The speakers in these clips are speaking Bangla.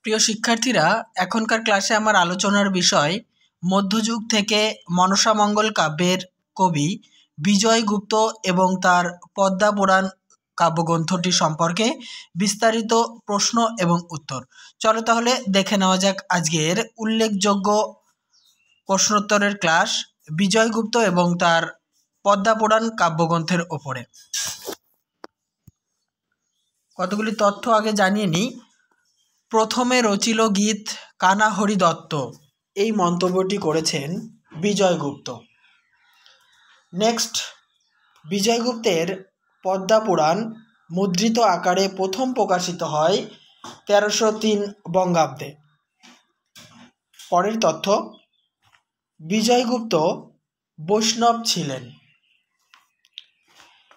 প্রিয় শিক্ষার্থীরা, এখনকার ক্লাসে আমার আলোচনার বিষয় মধ্যযুগ থেকে মনসামঙ্গল কাব্যের কবি বিজয়গুপ্ত এবং তার পদ্মাপুরাণ কাব্যগ্রন্থটি সম্পর্কে বিস্তারিত প্রশ্ন এবং উত্তর। চলো তাহলে দেখে নেওয়া যাক আজকের উল্লেখযোগ্য প্রশ্নোত্তরের ক্লাস বিজয়গুপ্ত এবং তার পদ্মাপুরাণ কাব্যগ্রন্থের ওপরে। কতগুলি তথ্য আগে জানিয়ে নিই। প্রথমে রচিল গীত কানা হরি দত্ত, এই মন্তব্যটি করেছেন বিজয়গুপ্ত। নেক্সট, বিজয়গুপ্তের পদ্মাপুরাণ মুদ্রিত আকারে প্রথম প্রকাশিত হয় 1303 বঙ্গাব্দে। পরের তথ্য, বিজয়গুপ্ত বৈষ্ণব ছিলেন।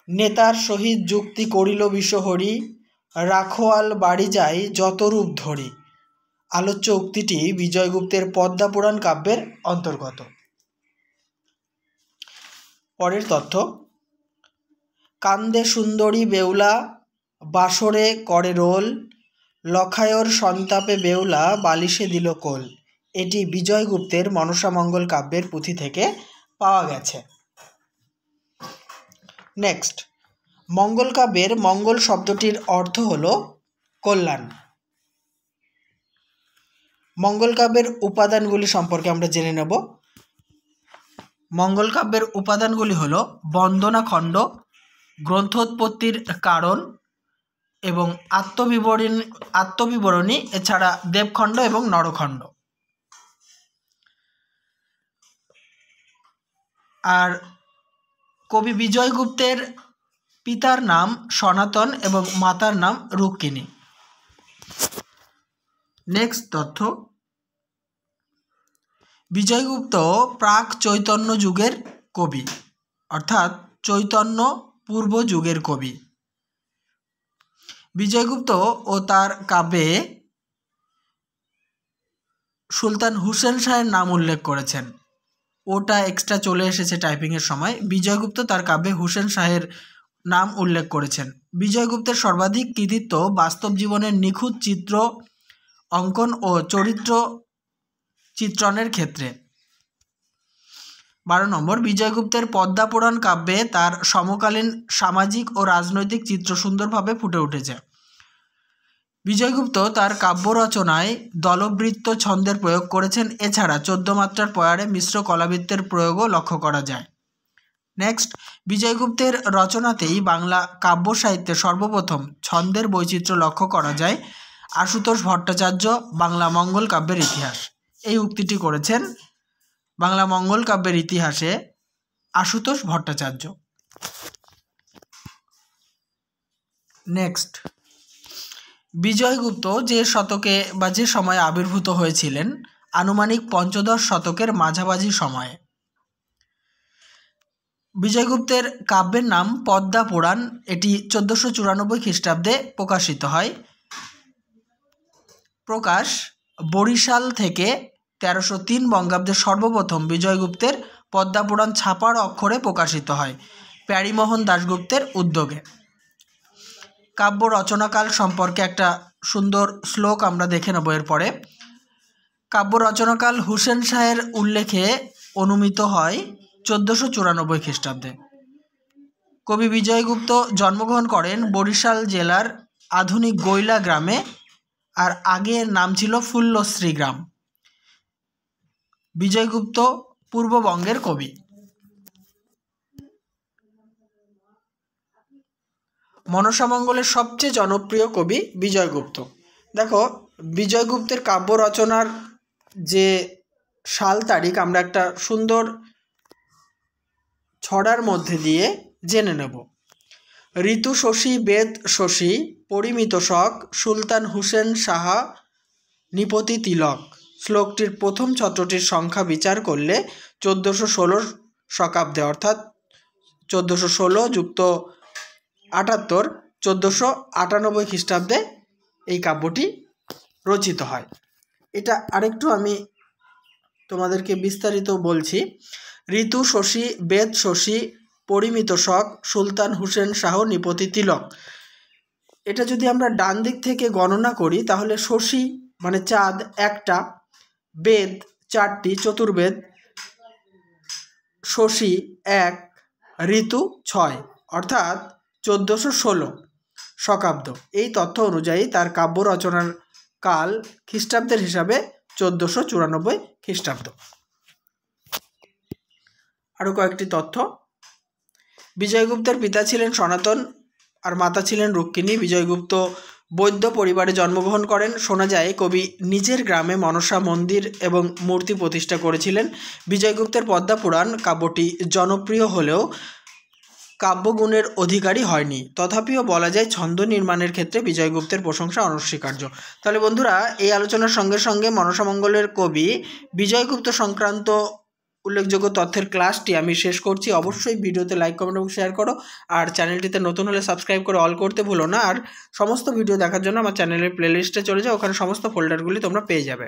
নেতার সহিত যুক্তি করিল বিষহরি, রাখোয়াল বাড়ি যায় যত রূপ ধরি। আলোচ্য উক্তিটি বিজয়গুপ্তের পদ্মাপুরাণ কাব্যের অন্তর্গত। পরের তথ্য, কান্দে সুন্দরী বেউলা বাসরে করে রোল, লখায়র সন্তাপে বেউলা বালিশে দিল কোল। এটি বিজয়গুপ্তের মনসামঙ্গল কাব্যের পুঁথি থেকে পাওয়া গেছে। নেক্সট, মঙ্গল কাব্যের মঙ্গল শব্দটির অর্থ হল কল্যাণ। মঙ্গল কাব্যের উপাদানগুলি সম্পর্কে আমরা জেনে নেব। মঙ্গল কাব্যের উপাদানগুলি হল বন্দনাখণ্ড, গ্রন্থোৎপত্তির কারণ এবং আত্মবিবরণী, এছাড়া দেবখণ্ড এবং নরখণ্ড। আর কবি বিজয়গুপ্তের পিতার নাম সনাতন এবং মাতার নাম রুক্মিণী। নেক্সট তথ্য, বিজয়গুপ্ত প্রাক চৈতন্য যুগের কবি, অর্থাৎ চৈতন্য পূর্ব যুগের কবি। বিজয়গুপ্ত ও তার কাব্যে সুলতান হুসেন শাহের নাম উল্লেখ করেছেন। ওটা এক্সট্রা চলে এসেছে টাইপিংয়ের সময়। বিজয়গুপ্ত তার কাব্যে হুসেন শাহের নাম উল্লেখ করেছেন। বিজয়গুপ্তের সর্বাধিক কৃতিত্ব বাস্তব জীবনের নিখুঁত চিত্র অঙ্কন ও চরিত্র চিত্রণের ক্ষেত্রে। 12 নম্বর, বিজয়গুপ্তের পদ্মাপুরাণ কাব্যে তার সমকালীন সামাজিক ও রাজনৈতিক চিত্র সুন্দরভাবে ফুটে উঠেছে। বিজয়গুপ্ত তার কাব্য রচনায় দলবৃত্ত ছন্দের প্রয়োগ করেছেন, এছাড়া 14 মাত্রার পয়ারে মিশ্র কলাবৃত্তের প্রয়োগও লক্ষ্য করা যায়। নেক্সট, বিজয়গুপ্তের রচনাতেই বাংলা কাব্য সাহিত্যে সর্বপ্রথম ছন্দের বৈচিত্র্য লক্ষ্য করা যায়। আশুতোষ ভট্টাচার্য, বাংলা মঙ্গল কাব্যের ইতিহাস, এই উক্তিটি করেছেন বাংলা মঙ্গল কাব্যের ইতিহাসে আশুতোষ ভট্টাচার্য। নেক্সট, বিজয়গুপ্ত যে শতকে বা যে সময়ে আবির্ভূত হয়েছিলেন আনুমানিক 15 শতকের মাঝামাঝি সময়ে। বিজয়গুপ্তের কাব্যের নাম পদ্মাপুরাণ, এটি 1494 খ্রিস্টাব্দে প্রকাশিত হয়। প্রকাশ বরিশাল থেকে 1303 বঙ্গাব্দে সর্বপ্রথম বিজয়গুপ্তের পদ্মাপুরাণ ছাপার অক্ষরে প্রকাশিত হয় প্যারীমোহন দাশগুপ্তের উদ্যোগে। কাব্য রচনাকাল সম্পর্কে একটা সুন্দর শ্লোক আমরা দেখে নেব এরপরে। কাব্য রচনাকাল হুসেন শাহের উল্লেখে অনুমিত হয় 1494 খ্রিস্টাব্দে। কবি বিজয়গুপ্ত জন্মগ্রহণ করেন বরিশাল জেলার আধুনিক গৈলা গ্রামে, আর আগে নাম ছিল ফুল্লশ্রী গ্রাম। বিজয়গুপ্ত পূর্ববঙ্গের কবি। মনসামঙ্গলের সবচেয়ে জনপ্রিয় কবি বিজয়গুপ্ত। দেখো, বিজয়গুপ্তের কাব্য রচনার যে সাল তারিখ আমরা একটা সুন্দর ছড়ার মধ্যে দিয়ে জেনে নেব। ঋতু শশী বেদ শশী পরিমিত শক, সুলতান হুসেন সাহা নিপতি তিলক। শ্লোকটির প্রথম ছত্রটির সংখ্যা বিচার করলে 1416 শকাব্দে, অর্থাৎ 1416 যুক্ত 78, 1498 খ্রিস্টাব্দে এই কাব্যটি রচিত হয়। এটা আরেকটু আমি তোমাদেরকে বিস্তারিত বলছি। ঋতু শশী বেদ শশী পরিমিত শক, সুলতান হুসেন শাহ নিপতি তিলক। এটা যদি আমরা ডান দিক থেকে গণনা করি তাহলে শশী মানে চাঁদ একটা, বেদ 4টি, চতুর্বেদ, শশী 1, ঋতু 6, অর্থাৎ 1416 শকাব্দ। এই তথ্য অনুযায়ী তার কাব্য রচনার কাল খ্রিস্টাব্দের হিসাবে 1494 খ্রিস্টাব্দ। আরও কয়েকটি তথ্য। বিজয়গুপ্তের পিতা ছিলেন সনাতন আর মাতা ছিলেন রুক্মিণী। বিজয়গুপ্ত বৈদ্য পরিবারে জন্মগ্রহণ করেন। শোনা যায় কবি নিজের গ্রামে মনসা মন্দির এবং মূর্তি প্রতিষ্ঠা করেছিলেন। বিজয়গুপ্তের পদ্মা পুরাণ কাব্যটি জনপ্রিয় হলেও কাব্যগুণের অধিকারী হয়নি। তথাপিও বলা যায় ছন্দ নির্মাণের ক্ষেত্রে বিজয়গুপ্তের প্রশংসা অনস্বীকার্য। তাহলে বন্ধুরা, এই আলোচনার সঙ্গে সঙ্গে মনসামঙ্গলের কবি বিজয়গুপ্ত সংক্রান্ত উল্লেখযোগ্য তথ্যের ক্লাসটি আমি শেষ করছি। অবশ্যই ভিডিওতে লাইক, কমেন্ট এবং শেয়ার করো। আর চ্যানেলটিতে নতুন হলে সাবস্ক্রাইব করে অল করতে ভুলো না। আর সমস্ত ভিডিও দেখার জন্য আমার চ্যানেলের প্লেলিস্টে চলে যাও, ওখানে সমস্ত ফোল্ডারগুলি তোমরা পেয়ে যাবে।